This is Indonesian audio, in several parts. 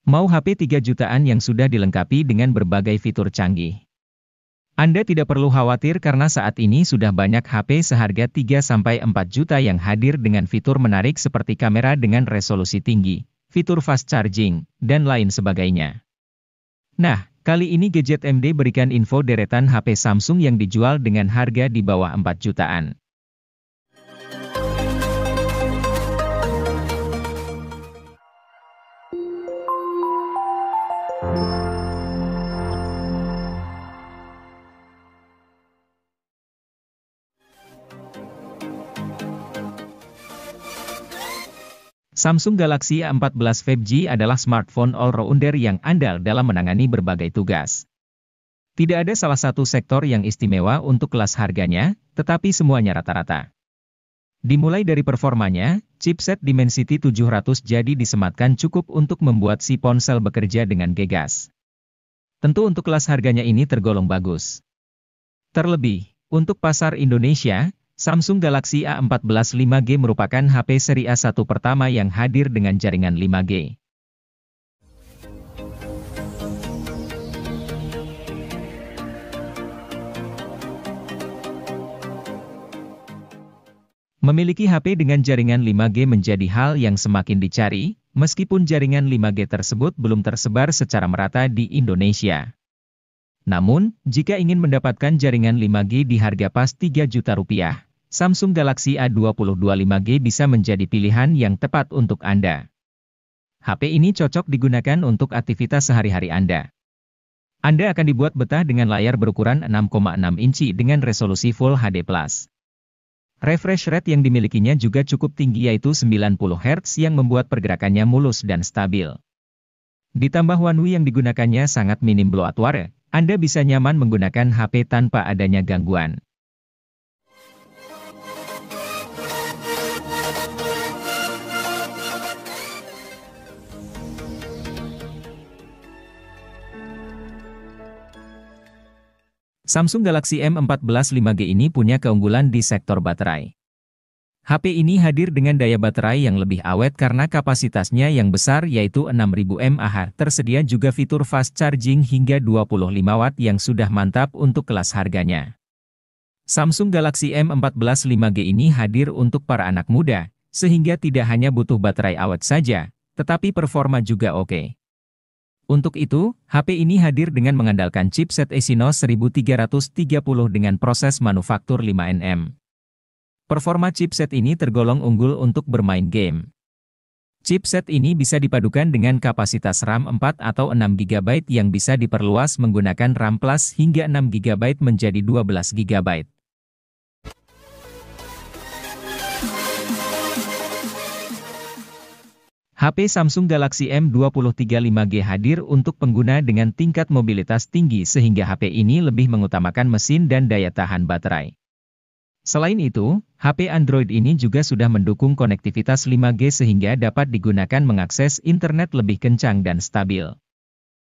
Mau HP 3 jutaan yang sudah dilengkapi dengan berbagai fitur canggih? Anda tidak perlu khawatir karena saat ini sudah banyak HP seharga 3-4 juta yang hadir dengan fitur menarik seperti kamera dengan resolusi tinggi, fitur fast charging, dan lain sebagainya. Nah, kali ini Gadget MD berikan info deretan HP Samsung yang dijual dengan harga di bawah 4 jutaan. Samsung Galaxy A14 5G adalah smartphone all-rounder yang andal dalam menangani berbagai tugas. Tidak ada salah satu sektor yang istimewa untuk kelas harganya, tetapi semuanya rata-rata. Dimulai dari performanya, chipset Dimensity 700 jadi disematkan cukup untuk membuat si ponsel bekerja dengan gegas. Tentu untuk kelas harganya ini tergolong bagus. Terlebih, untuk pasar Indonesia, Samsung Galaxy A14 5G merupakan HP seri A1 pertama yang hadir dengan jaringan 5G. Memiliki HP dengan jaringan 5G menjadi hal yang semakin dicari, meskipun jaringan 5G tersebut belum tersebar secara merata di Indonesia. Namun, jika ingin mendapatkan jaringan 5G di harga pas 3 juta rupiah, Samsung Galaxy A22 5G bisa menjadi pilihan yang tepat untuk Anda. HP ini cocok digunakan untuk aktivitas sehari-hari Anda. Anda akan dibuat betah dengan layar berukuran 6,6 inci dengan resolusi Full HD+. Refresh rate yang dimilikinya juga cukup tinggi yaitu 90 Hz yang membuat pergerakannya mulus dan stabil. Ditambah One UI yang digunakannya sangat minim bloatware, Anda bisa nyaman menggunakan HP tanpa adanya gangguan. Samsung Galaxy M14 5G ini punya keunggulan di sektor baterai. HP ini hadir dengan daya baterai yang lebih awet karena kapasitasnya yang besar yaitu 6000 mAh. Tersedia juga fitur fast charging hingga 25 Watt yang sudah mantap untuk kelas harganya. Samsung Galaxy M14 5G ini hadir untuk para anak muda, sehingga tidak hanya butuh baterai awet saja, tetapi performa juga oke. Untuk itu, HP ini hadir dengan mengandalkan chipset Exynos 1330 dengan proses manufaktur 5nm. Performa chipset ini tergolong unggul untuk bermain game. Chipset ini bisa dipadukan dengan kapasitas RAM 4 atau 6 GB yang bisa diperluas menggunakan RAM Plus hingga 6 GB menjadi 12 GB. HP Samsung Galaxy M23 5G hadir untuk pengguna dengan tingkat mobilitas tinggi sehingga HP ini lebih mengutamakan mesin dan daya tahan baterai. Selain itu, HP Android ini juga sudah mendukung konektivitas 5G sehingga dapat digunakan mengakses internet lebih kencang dan stabil.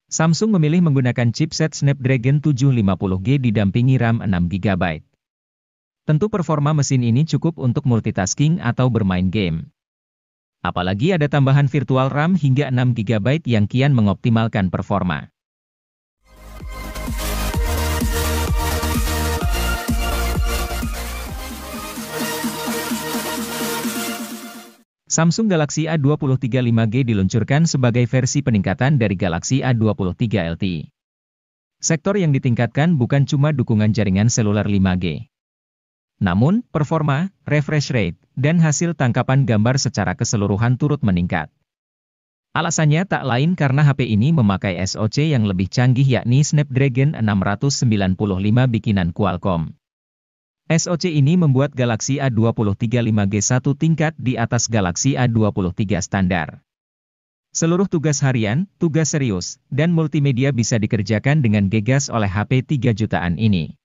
Samsung memilih menggunakan chipset Snapdragon 750G didampingi RAM 6 GB. Tentu performa mesin ini cukup untuk multitasking atau bermain game. Apalagi ada tambahan virtual RAM hingga 6 GB yang kian mengoptimalkan performa. Samsung Galaxy A23 5G diluncurkan sebagai versi peningkatan dari Galaxy A23 LTE. Sektor yang ditingkatkan bukan cuma dukungan jaringan seluler 5G. Namun, performa, refresh rate, dan hasil tangkapan gambar secara keseluruhan turut meningkat. Alasannya tak lain karena HP ini memakai SoC yang lebih canggih yakni Snapdragon 695 bikinan Qualcomm. SoC ini membuat Galaxy A23 5G satu tingkat di atas Galaxy A23 standar. Seluruh tugas harian, tugas serius, dan multimedia bisa dikerjakan dengan gegas oleh HP 3 jutaan ini.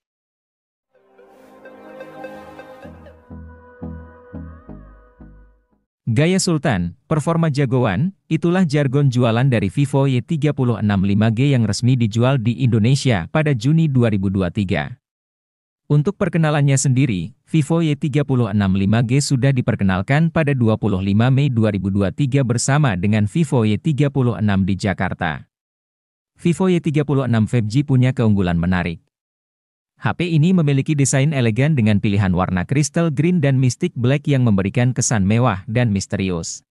Gaya Sultan, performa jagoan, itulah jargon jualan dari Vivo Y36 5G yang resmi dijual di Indonesia pada Juni 2023. Untuk perkenalannya sendiri, Vivo Y36 5G sudah diperkenalkan pada 25 Mei 2023 bersama dengan Vivo Y36 di Jakarta. Vivo Y36 5G punya keunggulan menarik. HP ini memiliki desain elegan dengan pilihan warna crystal green dan mystic black yang memberikan kesan mewah dan misterius.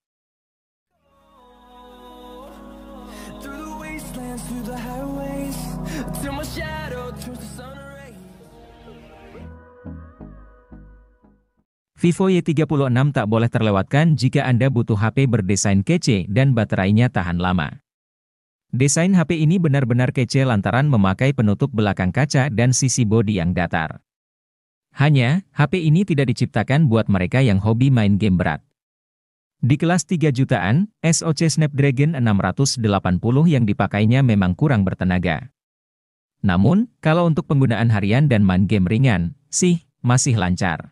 Vivo Y36 tak boleh terlewatkan jika Anda butuh HP berdesain kece dan baterainya tahan lama. Desain HP ini benar-benar kece lantaran memakai penutup belakang kaca dan sisi bodi yang datar. Hanya, HP ini tidak diciptakan buat mereka yang hobi main game berat. Di kelas 3 jutaan, SoC Snapdragon 680 yang dipakainya memang kurang bertenaga. Namun, kalau untuk penggunaan harian dan main game ringan, sih, masih lancar.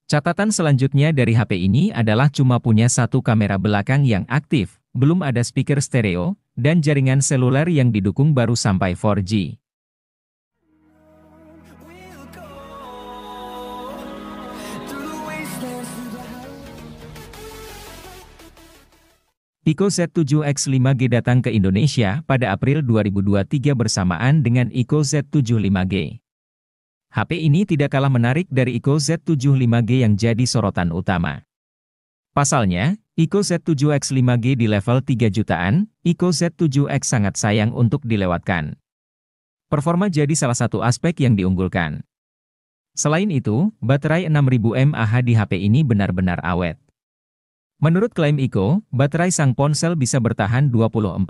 Catatan selanjutnya dari HP ini adalah cuma punya satu kamera belakang yang aktif, belum ada speaker stereo, dan jaringan seluler yang didukung baru sampai 4G. Ico Z7X 5G datang ke Indonesia pada April 2023 bersamaan dengan Ico Z7 5G. HP ini tidak kalah menarik dari Ico Z7 5G yang jadi sorotan utama. Pasalnya, Ico Z7X 5G di level 3 jutaan, Ico Z7X sangat sayang untuk dilewatkan. Performa jadi salah satu aspek yang diunggulkan. Selain itu, baterai 6000 mAh di HP ini benar-benar awet. Menurut klaim Ico, baterai sang ponsel bisa bertahan 24,5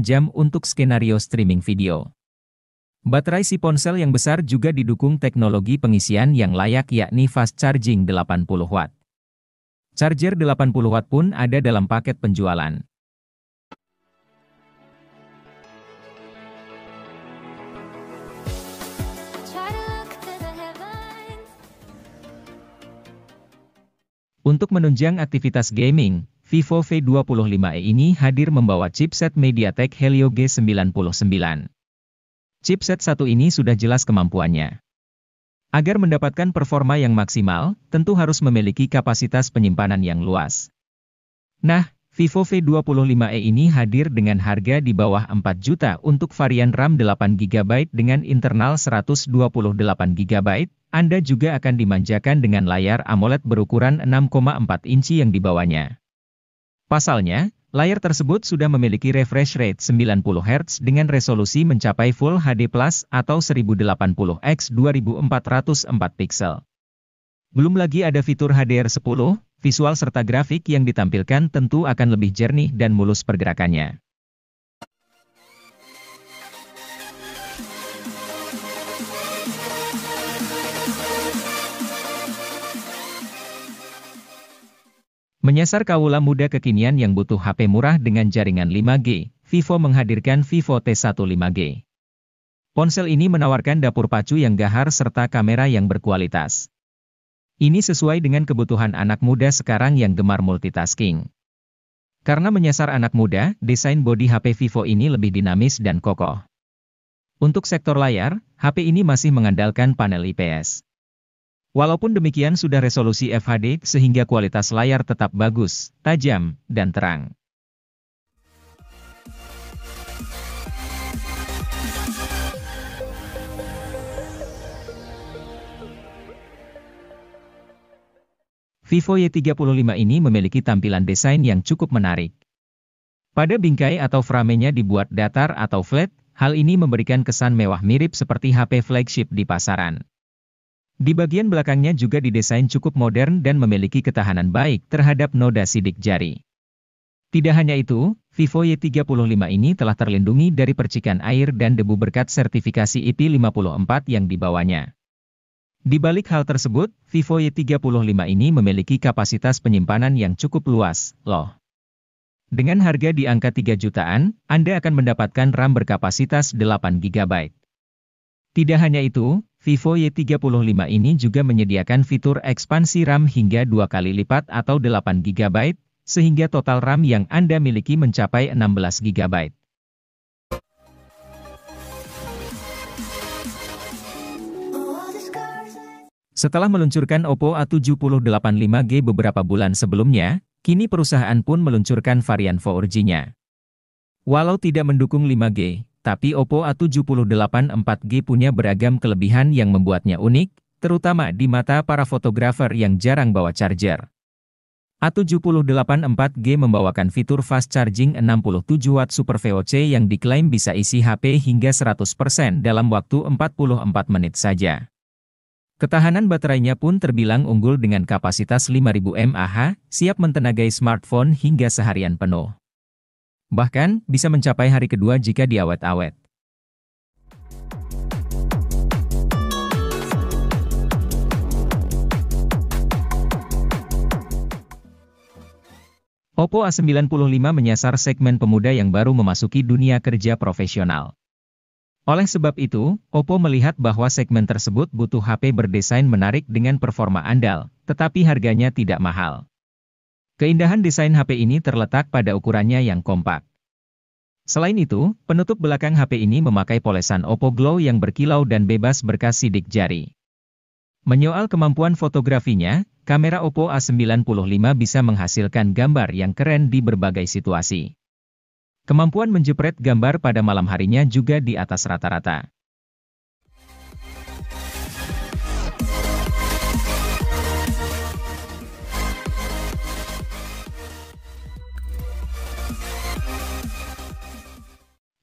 jam untuk skenario streaming video. Baterai si ponsel yang besar juga didukung teknologi pengisian yang layak yakni fast charging 80 watt. Charger 80 watt pun ada dalam paket penjualan. Untuk menunjang aktivitas gaming, Vivo V25e ini hadir membawa chipset MediaTek Helio G99. Chipset satu ini sudah jelas kemampuannya. Agar mendapatkan performa yang maksimal, tentu harus memiliki kapasitas penyimpanan yang luas. Nah, Vivo V25e ini hadir dengan harga di bawah 4 juta untuk varian RAM 8GB dengan internal 128GB. Anda juga akan dimanjakan dengan layar AMOLED berukuran 6,4 inci yang dibawanya. Pasalnya, layar tersebut sudah memiliki refresh rate 90 Hz dengan resolusi mencapai Full HD Plus atau 1080 x 2404 piksel. Belum lagi ada fitur HDR10, visual serta grafik yang ditampilkan tentu akan lebih jernih dan mulus pergerakannya. Menyasar kaula muda kekinian yang butuh HP murah dengan jaringan 5G, Vivo menghadirkan Vivo T1 5G. Ponsel ini menawarkan dapur pacu yang gahar serta kamera yang berkualitas. Ini sesuai dengan kebutuhan anak muda sekarang yang gemar multitasking. Karena menyasar anak muda, desain bodi HP Vivo ini lebih dinamis dan kokoh. Untuk sektor layar, HP ini masih mengandalkan panel IPS. Walaupun demikian sudah resolusi FHD sehingga kualitas layar tetap bagus, tajam, dan terang. Vivo Y35 ini memiliki tampilan desain yang cukup menarik. Pada bingkai atau framenya dibuat datar atau flat, hal ini memberikan kesan mewah mirip seperti HP flagship di pasaran. Di bagian belakangnya juga didesain cukup modern dan memiliki ketahanan baik terhadap noda sidik jari. Tidak hanya itu, Vivo Y35 ini telah terlindungi dari percikan air dan debu berkat sertifikasi IP54 yang dibawanya. Di balik hal tersebut, Vivo Y35 ini memiliki kapasitas penyimpanan yang cukup luas, loh. Dengan harga di angka 3 jutaan, Anda akan mendapatkan RAM berkapasitas 8GB. Tidak hanya itu, Vivo Y35 ini juga menyediakan fitur ekspansi RAM hingga 2 kali lipat atau 8GB, sehingga total RAM yang Anda miliki mencapai 16GB. Setelah meluncurkan Oppo A7085 5G beberapa bulan sebelumnya, kini perusahaan pun meluncurkan varian 4G-nya. Walau tidak mendukung 5G, tapi Oppo A7084 4G punya beragam kelebihan yang membuatnya unik, terutama di mata para fotografer yang jarang bawa charger. A7084 4G membawakan fitur fast charging 67 Watt Super VOC yang diklaim bisa isi HP hingga 100% dalam waktu 44 menit saja. Ketahanan baterainya pun terbilang unggul dengan kapasitas 5000 mAh, siap mentenagai smartphone hingga seharian penuh. Bahkan, bisa mencapai hari kedua jika diawet-awet. Oppo A95 menyasar segmen pemuda yang baru memasuki dunia kerja profesional. Oleh sebab itu, Oppo melihat bahwa segmen tersebut butuh HP berdesain menarik dengan performa andal, tetapi harganya tidak mahal. Keindahan desain HP ini terletak pada ukurannya yang kompak. Selain itu, penutup belakang HP ini memakai polesan Oppo Glow yang berkilau dan bebas berkas sidik jari. Menyoal kemampuan fotografinya, kamera Oppo A95 bisa menghasilkan gambar yang keren di berbagai situasi. Kemampuan menjepret gambar pada malam harinya juga di atas rata-rata.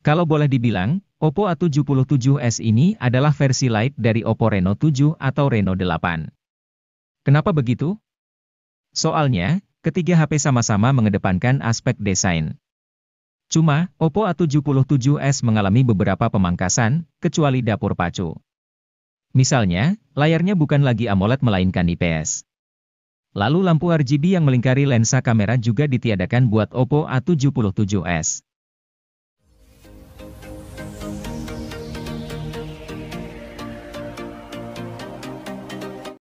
Kalau boleh dibilang, Oppo A77s ini adalah versi light dari Oppo Reno 7 atau Reno 8. Kenapa begitu? Soalnya, ketiga HP sama-sama mengedepankan aspek desain. Cuma, Oppo A77s mengalami beberapa pemangkasan, kecuali dapur pacu. Misalnya, layarnya bukan lagi AMOLED melainkan IPS. Lalu lampu RGB yang melingkari lensa kamera juga ditiadakan buat Oppo A77s.